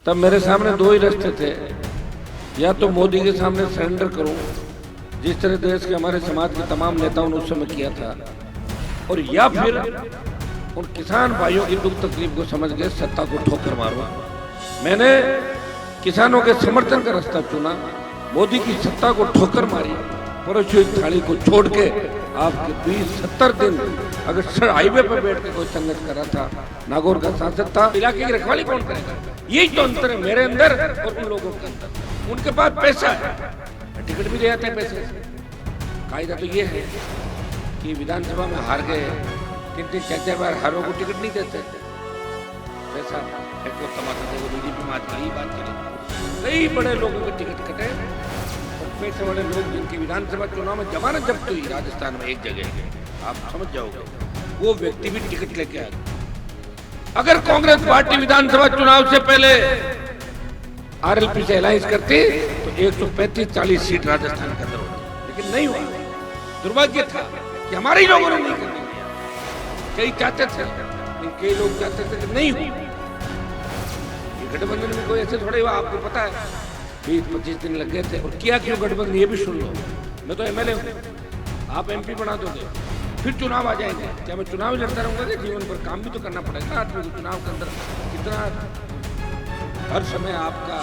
तब मेरे सामने दो ही रास्ते थे, या तो मोदी के सामने सरेंडर करूं जिस तरह देश के हमारे समाज के तमाम नेताओं ने उस समय किया था, और या फिर उन किसान भाइयों की दुख तकलीफ को समझ के सत्ता को ठोकर मारूं। मैंने किसानों के समर्थन का रास्ता चुना, मोदी की सत्ता को ठोकर मारी, परशुराम थाली को छोड़ के आपके 20-70 दिन अगर सर हाईवे पर बैठ के कोई संघर्ष कर रहा था, नागौर का सांसद था, इलाके की रखवाली कौन करेगा? यही तो अंतर है मेरे अंदर और उन लोगों के अंदर। उनके पास पैसा है, टिकट भी ले आते हैं पैसे से। कायदा तो ये है कि विधानसभा में हार गए, 3-4 बार हारों को टिकट नहीं देते। पैसा फेंको, तमाशा देखो, बीजेपी में आज यही बात करी, कई बड़े लोगों के टिकट कटे और पैसे वाले लोग जिनकी विधानसभा चुनाव में जमानत जब्त हुई राजस्थान में एक जगह, आप समझ जाओगे, वो व्यक्ति भी टिकट लेके आ गए। अगर कांग्रेस पार्टी विधानसभा चुनाव से पहले आरएलपी से अलायंस करती तो 135-40 सीट राजस्थान के अंदर होती, लेकिन नहीं हुआ। दुर्भाग्य था कि हमारे ही लोगों ने नहीं कर दिया। कई चाहते थे, लेकिन कई लोग चाहते थे कि नहीं हुई। गठबंधन में कोई ऐसे थोड़े हुआ, आपको पता है 20-25 दिन लग गए थे। और किया क्यों गठबंधन, ये भी सुन लो। मैं तो एमएलए हूँ, आप एमपी बना दोगे, फिर चुनाव आ जाएंगे, क्या मैं चुनाव लड़ता रहूंगा? कि जीवन पर काम भी तो करना पड़ेगा आदमी को। चुनाव के अंदर कितना हर समय आपका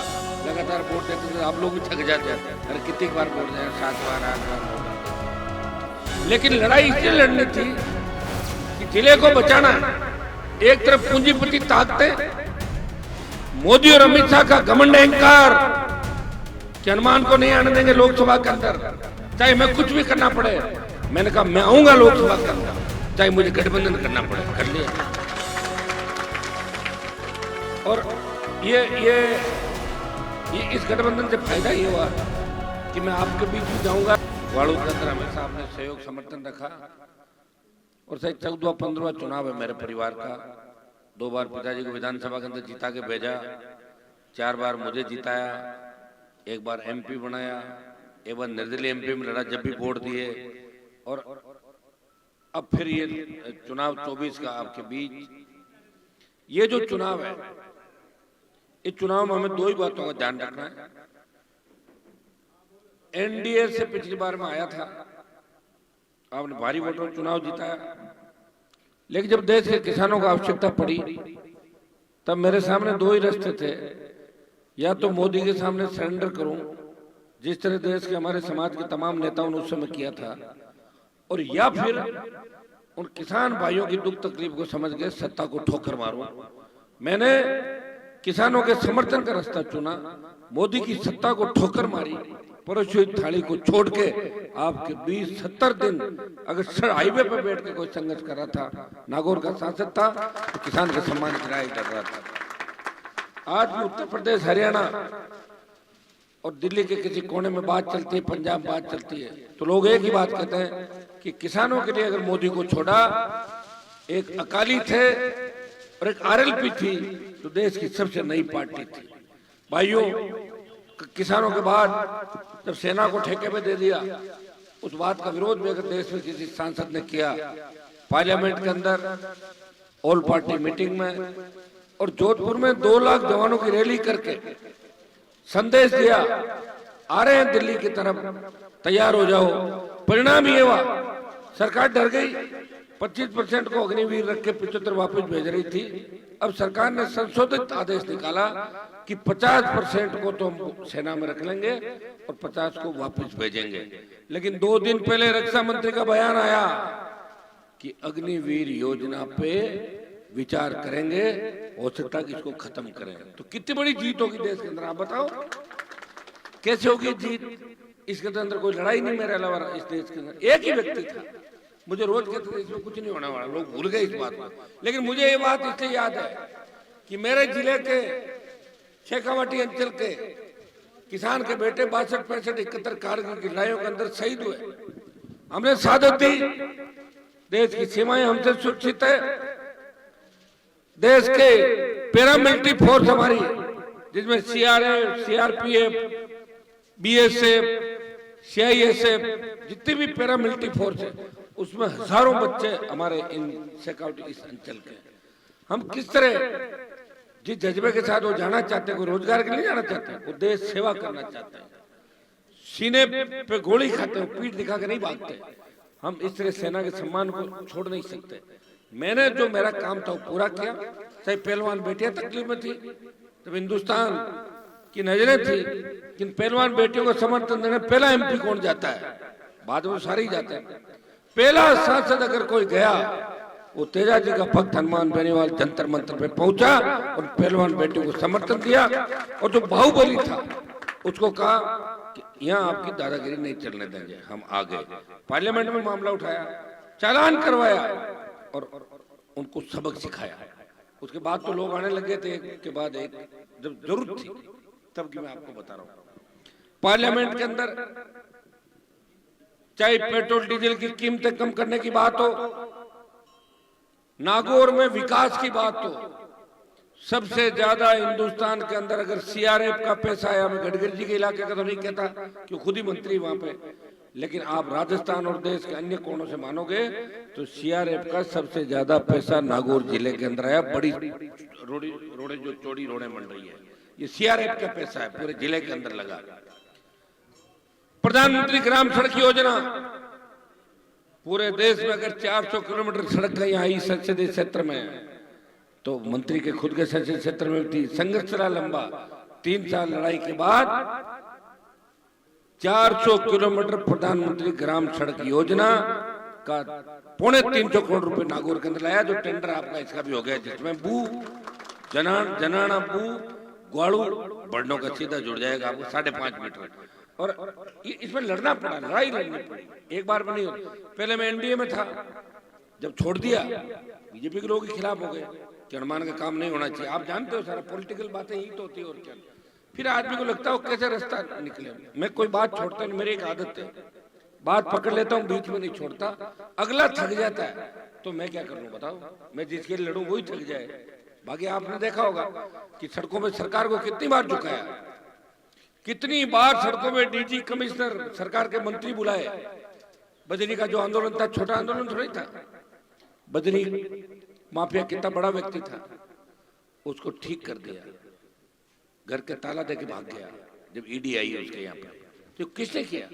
लगातार वोट देते थे, आप लोग भी थक जाते हैं। अरे कितनी बार वोट दें, 7 बार 8 बार वोट। लेकिन लड़ाई इसलिए लड़नी थी कि जिले को बचाना। एक तरफ पूंजीपति ताकतें, मोदी और अमित शाह का घमंड अहंकार कि हनुमान को नहीं आने देंगे लोकसभा के अंदर, चाहे मैं कुछ भी करना पड़े। मैंने कहा मैं आऊंगा लोकसभा के अंदर, चाहे मुझे गठबंधन करना पड़े, कर लिया। और ये इस गठबंधन से फायदा ये हुआ कि मैं आपके बीच में जाऊंगा। वाड़ू के अंदर हमेशा आपने सहयोग समर्थन रखा, और शायद 14वां-15वां चुनाव है मेरे परिवार का। 2 बार पिताजी को विधानसभा के अंदर जिता के भेजा, 4 बार मुझे जिताया, 1 बार एमपी बनाया, 1 बार निर्दलीय एमपी में लड़ा जब भी वोट दिए। और अब फिर ये चुनाव 24 का आपके बीच, ये जो चुनाव है, इस चुनाव में हमें 2 ही बातों का ध्यान रखना है। एनडीए से पिछली बार में आया था, आपने भारी वोटों चुनाव जिताया, लेकिन जब देश के किसानों को आवश्यकता पड़ी तब मेरे सामने 2 ही रास्ते थे, या तो मोदी के सामने सरेंडर करूं जिस तरह देश के हमारे समाज के तमाम नेताओं ने उस समय किया था, और या फिर उन किसान भाइयों की दुख तकलीफ को समझ के सत्ता को ठोकर मारूं। मैंने किसानों के समर्थन का रास्ता चुना, मोदी की सत्ता को ठोकर मारी, परशुराम थाली को छोड़ के आपके 20-70 दिन अगर सर हाईवे पर बैठ के कोई संघर्ष कर रहा था, नागौर का सांसद था, तो किसान के सम्मान की लड़ाई कर रहा था। आज भी उत्तर प्रदेश, हरियाणा और दिल्ली के किसी कोने में बात चलती है, पंजाब बात चलती है, तो लोग एक ही बात कहते हैं कि किसानों के लिए अगर मोदी को छोड़ा, एक अकाली थे और एक आरएलपी थी, तो देश की सबसे नई पार्टी थी। भाइयों, किसानों के बाद जब सेना को ठेके पे दे दिया, उस बात का विरोध भी अगर देश में किसी सांसद ने किया, पार्लियामेंट के अंदर ऑल पार्टी मीटिंग में और जोधपुर में 2 लाख जवानों की रैली करके संदेश दिया, आ रहे हैं दिल्ली की तरफ, तैयार हो जाओ। परिणाम ये हुआ, सरकार डर गई, 25% को अग्निवीर रख के 75 वापस भेज रही थी। अब सरकार ने संशोधित आदेश निकाला कि 50% को तो हम सेना में रख लेंगे और 50 को वापस भेजेंगे। लेकिन 2 दिन पहले रक्षा मंत्री का बयान आया कि अग्निवीर योजना पे विचार करेंगे, हो सकता है कि इसको खत्म करें। तो कितनी बड़ी जीत होगी देश के अंदर, आप बताओ कैसे होगी जीत? इसके अंदर कोई लड़ाई नहीं मेरे अलावा इस देश के अंदर। एक ही व्यक्ति था, मुझे रोज कहते थे इसमें कुछ नहीं होने वाला, लोग भूल गए इस बात को। लेकिन मुझे ये बात इसलिए याद है कि मेरे जिले के शेखावाटी अंचल के किसान के बेटे 62, 65, 71 कारगिल की लड़ाइयों के अंदर शहीद हुए। हमने शहादत दी, देश की सीमाएं हमसे सुरक्षित है। देश के पैरामिलिट्री फोर्स हमारी, जिसमें सीआरपीएफ, बीएसएफ, सीआईएसएफ, जितनी भी पैरामिलिट्री फोर्स है, उसमें हजारों बच्चे हमारे इन शेखावाटी इस अंचल के। हम किस तरह जिस जज्बे के साथ वो जाना चाहते हैं, वो रोजगार के लिए जाना चाहते हैं, वो देश सेवा करना चाहते हैं, सीने पे गोली खाते हैं, पीठ दिखा के नहीं भागते। हम इस तरह सेना के सम्मान को छोड़ नहीं सकते। मैंने जो मेरा काम था वो पूरा किया। चाहे पहलवान बेटियां तकलीफ में थी, तब हिंदुस्तान की नजरें थी कि पहलवान बेटियों को समर्थन देने पहला एमपी कौन जाता है, बाद में सारे ही जाते हैं। पहला सांसद अगर कोई गया, वो तेजा जी का भक्त हनुमान बेनीवाल जंतर मंतर पे पहुंचा और पहलवान बेटियों को समर्थन दिया। और जो बाहुबली था उसको कहा कि यहाँ आपकी दादागिरी नहीं चलने देंगे, हम आ गए। पार्लियामेंट में मामला उठाया, चालान करवाया और उनको सबक सिखाया। उसके बाद तो लोग आने लगे थे, एक के बाद एक, जब जरूरत थी तब की मैं आपको बता रहा हूं। पार्लियामेंट के अंदर चाहे पेट्रोल डीजल की कीमतें कम करने की बात हो, नागौर में विकास की बात हो, सबसे ज्यादा हिंदुस्तान के अंदर अगर सीआरएफ का पैसा आया, मैं गडकरी जी के इलाके का तो नहीं कहता कि खुद ही मंत्री वहां पे, लेकिन आप राजस्थान और देश के अन्य कोनों से मानोगे तो सीआरएफ का सबसे ज्यादा पैसा नागौर जिले के अंदर आया। बड़ी रोडें जो चौड़ी रोडें बन रही है, ये सीआरएफ का पैसा है, पूरे जिले के अंदर लगा। प्रधानमंत्री ग्राम सड़क योजना, पूरे देश में अगर 400 किलोमीटर सड़क यहाँ आई संसदीय क्षेत्र में, तो मंत्री के खुद के संसदीय क्षेत्र में थी। संघर्ष चला लंबा, 3 साल लड़ाई के बाद 400 किलोमीटर प्रधानमंत्री ग्राम सड़क योजना का 350 करोड़ रुपए नागौर के अंदर लाया। जो टेंडर आपका इसका भी हो गया, जिसमें बू जनाना बू ग्वाड़ू बढ़नों का सीधा जुड़ जाएगा आपको 5.5 मीटर। और इसमें लड़ना पड़ा, लड़ाई लड़नी पड़ी, एक बार में नहीं होती। पहले मैं एनडीए में था, जब छोड़ दिया बीजेपी के लोग के खिलाफ हो गए कि हनुमान का काम नहीं होना चाहिए। आप जानते हो सारा पॉलिटिकल बातें ही तो होती है और क्या। फिर आदमी को लगता है कैसे रास्ता निकले। मैं कोई बात छोड़ता नहीं, मेरी एक आदत है, बात पकड़ लेता हूँ, बीच में नहीं छोड़ता। अगला थक जाता है तो मैं क्या करूँ बताओ, मैं जिसके लिए लड़ूं वही थक जाए। बाकी आपने देखा होगा कि सड़कों में सरकार को कितनी बार झुकाया, कितनी बार सड़कों में डीजी कमिश्नर सरकार के मंत्री बुलाए। बजरी का जो आंदोलन था, छोटा आंदोलन थोड़ी था। बजरी माफिया कितना बड़ा व्यक्ति था, उसको ठीक कर दिया, घर के ताला देके भाग गया जब ईडी आई उसके यहाँ पर। तो किसने किया?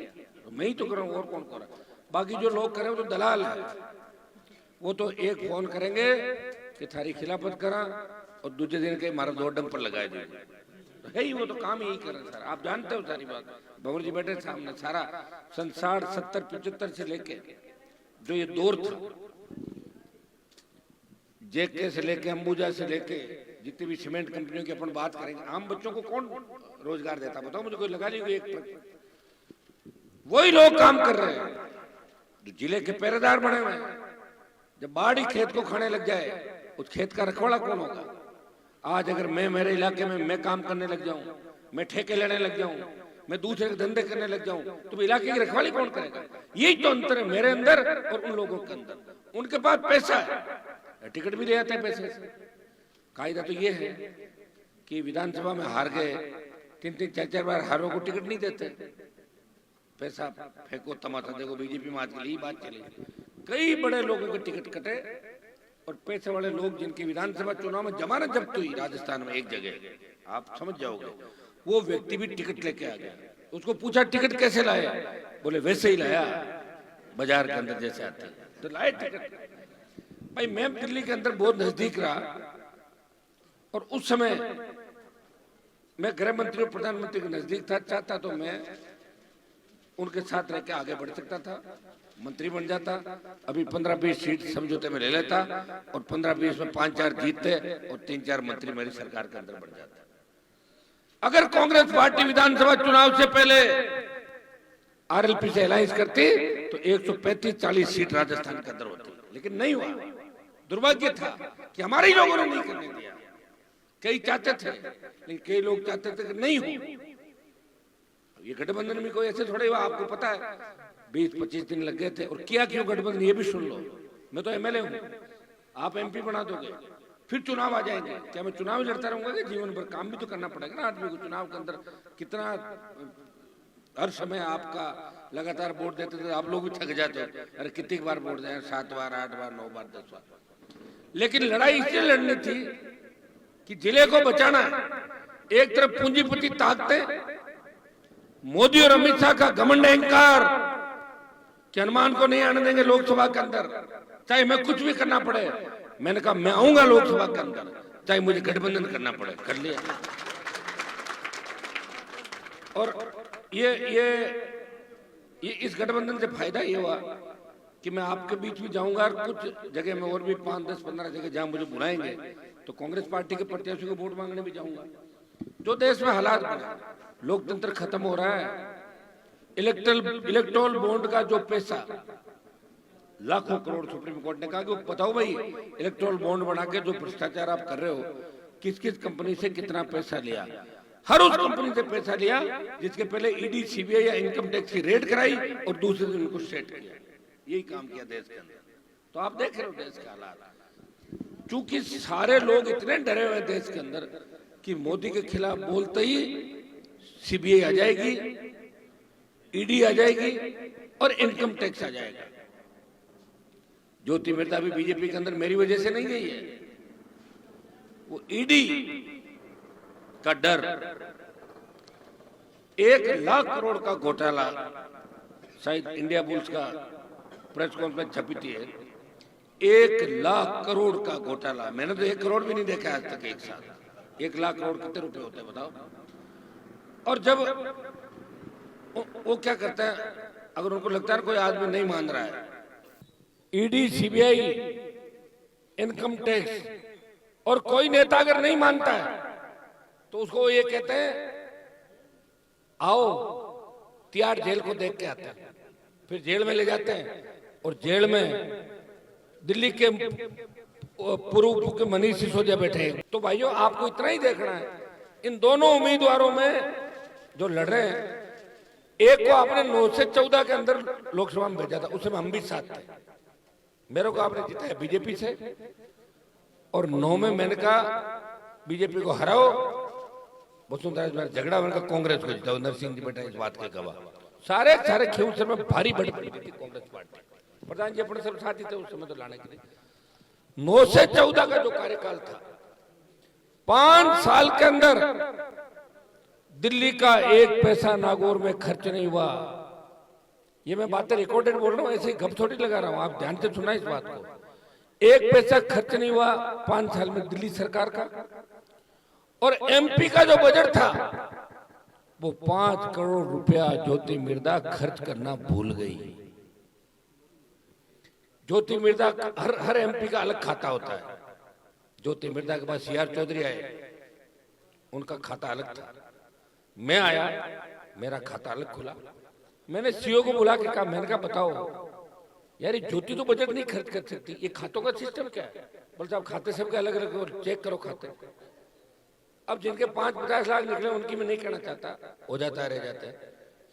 तो मैं ही तो कर रहा हूँ, और कौन कर रहा है? बाकी जो लोग करें वो तो दलाल है। वो तो एक फोन करेंगे कि थारी खिलाफत करा और दूसरे दिन के मारा 2 डंपर लगाए देंगे। तो है ही, वो तो काम यही कर रहे हैं सर। आप जानते हो सारी बात, भंवर जी बैठे सामने, सारा 60, 70, 75 से लेके जो ये दौर था, जेके से लेके अंबुजा से लेके जितनी भी सीमेंट कंपनियों की अपन बात करेंगे, आम बच्चों को कौन रोजगार देता बताओ मुझे? कोई लगा लीजिए एक। वही लोग काम कर रहे हैं जो जिले के पहरेदार बने हुए हैं। जब बाढ़ खेत को खाने लग जाए, उस खेत का रखवाला कौन होगा? आज अगर मैं मेरे इलाके में मैं काम करने लग जाऊं, मैं ठेके लेने लग जाऊं, मैं दूसरे के धंधे करने लग जाऊं, तो इलाके की रखवाली कौन करेगा? यही तो अंतर है मेरे अंदर और उन लोगों के अंदर। उनके पास पैसा है, टिकट भी ले आते हैं पैसे से। कायदा तो ये है कि विधानसभा में हार गए, 3-3, 4-4 बार हारों को टिकट नहीं देते। पैसा फेंको, तमाशा देखो। बीजेपी में आज के लिए बात चली, कई बड़े लोगों के टिकट कटे और पैसे वाले लोग जिनकी विधानसभा चुनाव में जमानत जब्त हुई राजस्थान में एक जगह, आप समझ जाओगे, वो व्यक्ति भी टिकट लेके आ गया। उसको पूछा टिकट कैसे लाए? बोले वैसे ही लाया, बाजार के अंदर जैसे आते तो लाए टिकट। भाई मैं दिल्ली के अंदर बहुत नजदीक रहा और उस समय मैं गृह मंत्री और प्रधानमंत्री के नजदीक था। चाहता तो मैं उनके साथ रह के आगे बढ़ सकता था, मंत्री बन जाता। अभी 15-20 सीट समझौते में ले लेता और 15-20 में 5-4 जीतते और 3-4 मंत्री मेरी सरकार के अंदर बढ़ जाता। अगर कांग्रेस पार्टी विधानसभा चुनाव से पहले आरएलपी से अलायंस करती तो 135-40 सीट राजस्थान के अंदर होती, लेकिन नहीं हुआ। दुर्भाग्य था कि हमारे ही लोगों ने नहीं करने दिया। कई चाहते थे, लेकिन कई लोग चाहते थे कि नहीं हो। ये गठबंधन में कोई ऐसे थोड़े हुआ, आपको पता है 20-25 दिन लग गए थे। और किया क्यों गठबंधन, ये भी सुन लो। मैं तो एमएलए हूं, आप एमपी बना दोगे, फिर चुनाव आ जाएंगे। क्या मैं चुनाव लड़ता रहूंगा कि जीवन भर? काम भी तो करना पड़ेगा ना आदमी को। चुनाव के अंदर कितना हर समय आपका लगातार वोट देते थे, आप लोग भी थक जाते हो। अरे कितनी बार वोट दें, 7 बार, 8 बार, 9 बार, 10 बार। लेकिन लड़ाई इसलिए लड़नी थी कि जिले को बचाना है। एक तरफ पूंजीपति ताकतें, मोदी और अमित शाह का घमंड अहंकार कि हनुमान को नहीं आने देंगे लोकसभा के अंदर, चाहे मैं कुछ भी करना पड़े। मैंने कहा मैं आऊंगा लोकसभा के अंदर, चाहे मुझे गठबंधन करना पड़े, कर लिया। और ये इस गठबंधन से फायदा ये हुआ कि मैं आपके बीच में जाऊंगा और कुछ जगह में और भी 5, 10, 15 जगह जहां मुझे बुलाएंगे तो कांग्रेस पार्टी के प्रत्याशियों को वोट मांगने भी जाऊंगा। जो देश में हालात बने, लोकतंत्र खत्म हो रहा है। इलेक्टोरल बॉन्ड का जो पैसा लाखों करोड़, सुप्रीम कोर्ट ने कहा कि बताओ भाई, इलेक्टोरल बॉन्ड बना के जो भ्रष्टाचार आप कर रहे हो, किस किस कंपनी से कितना पैसा लिया। हर उस कंपनी से पैसा लिया जिसके पहले ईडी, सीबीआई या इनकम टैक्स की रेड कराई और दूसरे दिन उनको सेट किया। यही काम किया देश के अंदर। तो आप देख रहे हो देश के हालात। चूंकि सारे लोग इतने डरे हुए देश के अंदर कि मोदी के खिलाफ बोलते ही सीबीआई आ जाएगी, ईडी आ जाएगी और इनकम टैक्स आ जाएगा। ज्योति मेहता भी बीजेपी के अंदर मेरी वजह से नहीं गई है। वो ईडी का डर, 1 लाख करोड़ का घोटाला, शायद इंडिया बुल्स का प्रेस कॉन्फ्रेंस छपी थी, 1 लाख करोड़ का घोटाला। मैंने तो 1 करोड़ भी नहीं देखा आज तक एक साथ। 1 लाख करोड़ कितने रुपए होते हैं बताओ। और जब वो क्या करते हैं, अगर उनको लगता है कोई आदमी नहीं मान रहा है, ईडी, सीबीआई, इनकम टैक्स, और कोई नेता अगर नहीं मानता है तो उसको ये कहते हैं आओ तिहाड़ जेल को देख के आते हैं। फिर जेल में ले जाते हैं और जेल में दिल्ली के पूर्व मुख्य मनीष सिसोदिया बैठे हैं। तो भाइयों आपको इतना ही देखना है, इन दोनों उम्मीदवारों में जो लड़ रहे हैं, एक को आपने 9 से 14 के अंदर लोकसभा में भेजा था, उसमें हम भी साथ थे। मेरे को आपने जिताया बीजेपी से और 9 में मैंने कहा बीजेपी को हराओ। वसुंधरा झगड़ा, मैंने कहा कांग्रेस को जिताओ। नरसिंह जी बेटा इस बात के गवाह। सारे खेवसर में भारी बढ़ पड़ी थी कांग्रेस पार्टी। प्रधान जी अपने सब साथी थे उस समय तो लाने के लिए। 9 से 14 का जो कार्यकाल था, 5 साल के अंदर दिल्ली का 1 पैसा नागौर में खर्च नहीं हुआ। ये मैं बातें रिकॉर्डेड बोल रहा हूँ, ऐसे ही गप थोड़ी लगा रहा हूँ, आप ध्यान से सुना इस बात को। 1 पैसा खर्च नहीं हुआ 5 साल में दिल्ली सरकार का। और एमपी का जो बजट था वो 5 करोड़ रुपया ज्योति मिर्धा खर्च करना भूल गई। ज्योति मिर्धा, हर एमपी का अलग खाता होता है। ज्योति मिर्धा के पास सीआर चौधरी आए, उनका खाता अलग था। मैं आया, मेरा खाता अलग खुला। मैंने सीओ को बुला के कहा, मैंने कहा बताओ यार ज्योति तो बजट नहीं खर्च कर सकती, ये खातों का सिस्टम क्या है? बोलते आप खाते सबके अलग अलग, चेक करो खाते। अब जिनके 5-50 लाख निकले उनकी मैं नहीं कहना चाहता, हो जाता है, रह जाते हैं।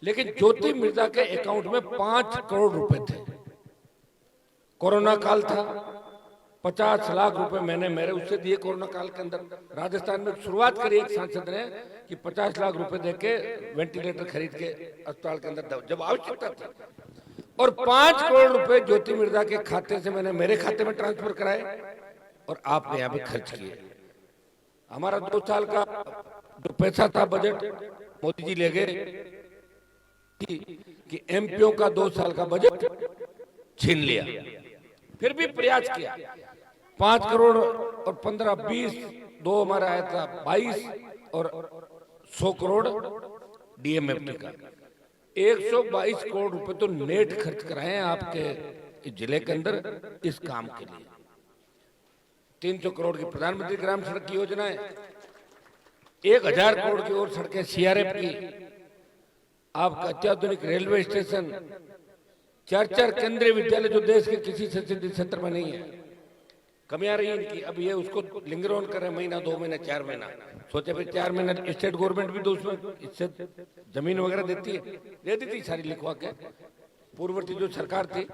लेकिन ज्योति मिर्धा के अकाउंट में 5 करोड़ रुपए थे। कोरोना काल था, 50 लाख रुपए मैंने मेरे उससे दिए कोरोना काल के अंदर। राजस्थान में शुरुआत करी एक सांसद ने कि 50 लाख रुपए देके वेंटिलेटर खरीद के अस्पताल के अंदर जब आवश्यकता थी। और 5 करोड़ रुपए ज्योति मिर्धा के खाते से मैंने मेरे खाते में ट्रांसफर कराए और आपने यहाँ पे खर्च किए। हमारा 2 साल का जो पैसा था बजट, मोदी जी ले गए कि एमपीओ का 2 साल का बजट छीन लिया। फिर भी प्रयास किया, 5 करोड़ और 15, 20, 2 हमारा आया था 22 और 100 करोड़ डीएमएफटी का। 122 करोड़ रुपए तो नेट खर्च कराए हैं आपके जिले के अंदर इस काम के लिए। 300 करोड़ की प्रधानमंत्री ग्राम सड़क की योजना है, 1000 करोड़ की और सड़कें सीआरएफ की, आपका अत्याधुनिक रेलवे स्टेशन, 4 केंद्रीय विद्यालय जो देश के किसी संसदीय क्षेत्र में नहीं है। कमियां रही इनकी। अब ये उसको लिंगर ऑन कर रहे, महीना 2 महीना 4 महीना। सोचे फिर 4 महीना स्टेट गवर्नमेंट भी तो उसमें इससे जमीन वगैरह देती है, दे दी थी सारी लिखवा के। पूर्ववर्ती जो सरकार थी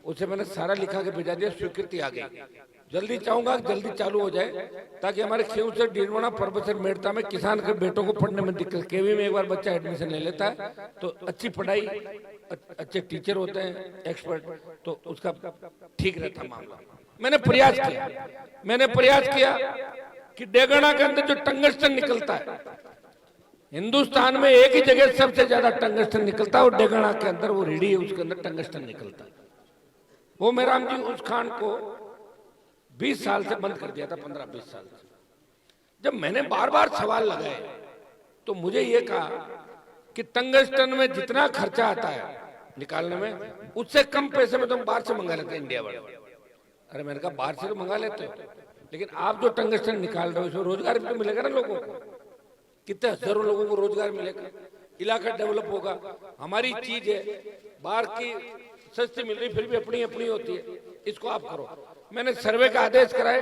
उसे मैंने सारा लिखा के भेजा दिया, स्वीकृति आ गई। जल्दी चाहूंगा जल्दी चालू हो जाए ताकि हमारे खेवसर, डीडवाना, परबसर, मेड़ता में किसान के बेटों को पढ़ने में दिक्कत। केवी में एक बार बच्चा एडमिशन ले लेता है तो अच्छी पढ़ाई, अच्छे टीचर होते हैं एक्सपर्ट, तो उसका ठीक रहता मामला। मैंने प्रयास किया कि डेगना के अंदर जो टंगस्टन निकलता है, हिंदुस्तान में एक ही जगह सबसे ज्यादा टंगस्टन निकलता है और डेगना के अंदर वो रीढ़ी है, उसके अंदर टंगस्टन निकलता है। वो मेहराम जी उस खान को 20 साल से बंद कर दिया था, 15-20 साल से। जब मैंने बार बार सवाल लगाए तो मुझे ये कहा कि टंगस्टन में जितना खर्चा आता है निकालने में, उससे कम पैसे में तुम बाहर से मंगा लेते हैं इंडिया वाले। अरे मैंने कहा बाहर से तो मंगा लेते हो, लेकिन आप जो टंगस्टन निकाल रहे हो उसमें रोजगार भी तो मिलेगा ना लोगों को, कितने हजारों लोगों को रोजगार मिलेगा, इलाका डेवलप होगा। हमारी चीज है, बाहर की सस्ती मिल रही फिर भी अपनी अपनी होती है, इसको आप करो। मैंने सर्वे का आदेश कराए,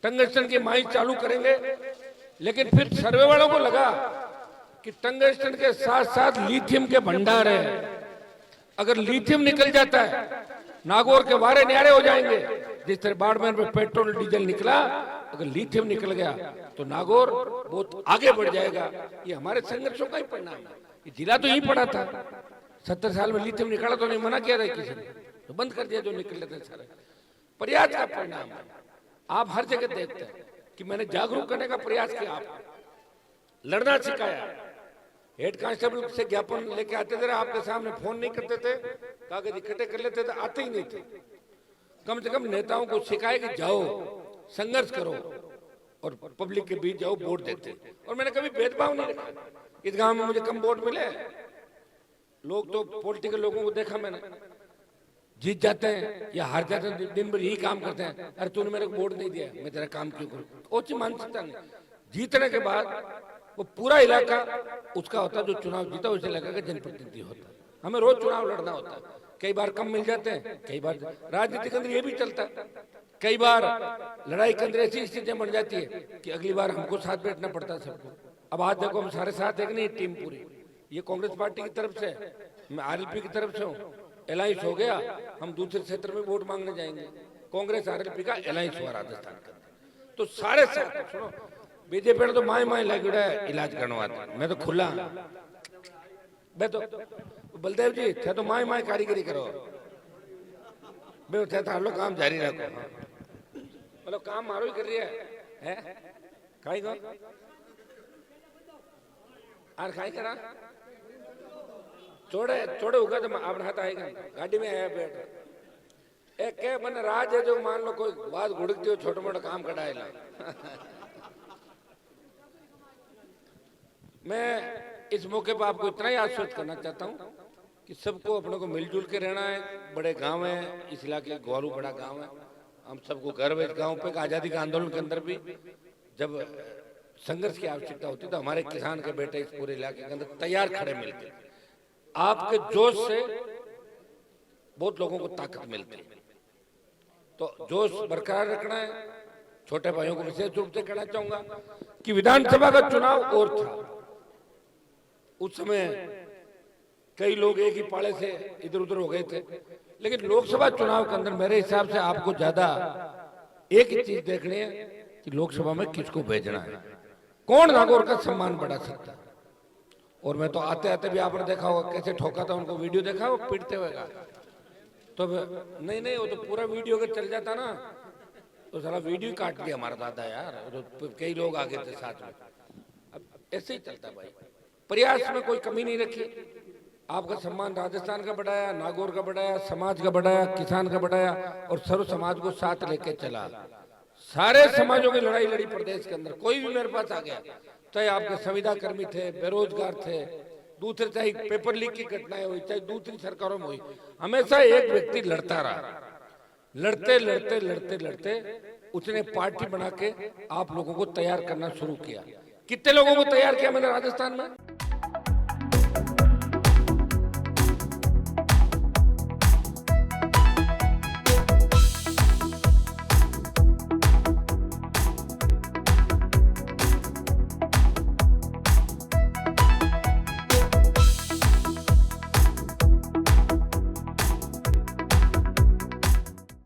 टंगस्टन की माइंस चालू करेंगे, लेकिन फिर सर्वे वालों को लगा कि टंगस्टन के साथ साथ लिथियम के भंडार है। अगर लिथियम निकल जाता है नागौर के वारे न्यारे हो जाएंगे। जिस तरह बाड़मेर में पेट्रोल डीजल निकला, अगर लिथियम निकल गया तो नागौर बहुत आगे बढ़ जाएगा। ये हमारे संघर्षों का ही परिणाम है। ये जिला तो यही पड़ा था, 70 साल में लिथियम निकाला तो नहीं मना किया था किसी ने, तो बंद कर दिया जो निकल थे सारे। प्रयास का परिणाम है। आप हर जगह देखते हैं कि मैंने जागरूक करने का प्रयास किया, आप लड़ना सिखाया। हेड कांस्टेबल से ज्ञापन लेके आते थे, आपके सामने फोन नहीं करते थे, कागज इकट्ठे कर लेते थे, आते ही नहीं थे। कम से कम नेताओं को सिखाए कि जाओ संघर्ष करो और पब्लिक के बीच जाओ, वोट देते। और मैंने कभी भेदभाव नहीं रखा। इस गांव में मुझे कम वोट मिले, लोग तो पॉलिटिकल लोगों को देखा मैंने, जीत जाते हैं या हार जाते हैं, दिन भर यही काम करते हैं। अरे तूने मेरे को वोट नहीं दिया, मैं तेरा काम क्यों करूं? ओछी मानसिकता नहीं। जीतने के बाद वो पूरा इलाका उसका होता, जो चुनाव जीता उस इलाका का जनप्रतिनिधि होता। हमें रोज चुनाव लड़ना होता है, कई बार कम मिल जाते हैं, कई बार राजनीति के अंदर ये भी चलता है। कई बार लड़ाई के अंदर ऐसी स्थितियां बन जाती है कि अगली बार हमको साथ बैठना पड़ता है सबको। अब आज देखो हम सारे साथ है कि नहीं, टीम पूरी। ये कांग्रेस पार्टी की तरफ से, मैं आरएलपी की तरफ से हूँ, अलायंस हो गया, हम दूसरे क्षेत्र में वोट मांगने जाएंगे। कांग्रेस आरएलपी का अलायंस हुआ राजस्थान का, तो सारे साथ। सुनो, बीजेपी ने तो माए माए लग है इलाज करवाता, मैं तो खुला, मैं तो बलदेव जी थे तो माए माए कारीगरी करो, लो काम जारी रखो। मतलब काम मारो ही कर रही है खाई को आर खाई करा छोड़े छोड़े होगा तो आप हाथ आएगा, गाड़ी में आया बैठ एक क्या मन राज है जो मान लो कोई बात घुड़कती हो, छोटे मोटे काम कटाएला। मैं इस मौके पर आपको इतना ही आश्वस्त करना चाहता हूं कि सबको अपने को मिलजुल के रहना है। बड़े गांव है, इस इलाके ग्वारू बड़ा गांव है, हम सबको गर्व है इस गांव पे। आजादी के आंदोलन के अंदर भी जब संघर्ष की आवश्यकता होती तो हमारे किसान के बेटे इस पूरे इलाके के अंदर तैयार खड़े मिलते। आपके जोश से बहुत लोगों को ताकत मिलती है, तो जोश बरकरार रखना है। छोटे भाइयों को विशेष रूप से कहना चाहूंगा कि विधानसभा का चुनाव और था, उस समय कई लोग एक ही पाले से इधर उधर हो गए थे, लेकिन लोकसभा चुनाव के अंदर मेरे हिसाब से आपको ज्यादा एक ही चीज देखनी है कि लोकसभा में किसको भेजना है, कौन नागौर का सम्मान बढ़ा सकता है। और मैं तो आते आते भी आपने देखा होगा कैसे ठोका था उनको, वीडियो देखा वो पीटते हुए का, तो नहीं वो तो पूरा वीडियो अगर चल जाता ना तो सारा वीडियो काट दिया हमारा दादा यार, तो कई लोग आ गए थे साथ में। अब ऐसे ही चलता भाई, प्रयास में कोई कमी नहीं रखी। आपका सम्मान राजस्थान का बढ़ाया, नागौर का बढ़ाया, समाज का बढ़ाया, किसान का बढ़ाया और सर्व समाज को साथ लेके चला। सारे समाजों की लड़ाई लड़ी प्रदेश के अंदर। कोई भी मेरे पास आ गया, चाहे आपके संविदा कर्मी थे, बेरोजगार थे, दूसरे चाहे पेपर लीक की घटनाएं हुई, चाहे दूसरी सरकारों में हुई, हमेशा एक व्यक्ति लड़ता रहा। लड़ते लड़ते लड़ते लड़ते उसने पार्टी बना के आप लोगों को तैयार करना शुरू किया। कितने लोगों को तैयार किया मैंने राजस्थान में?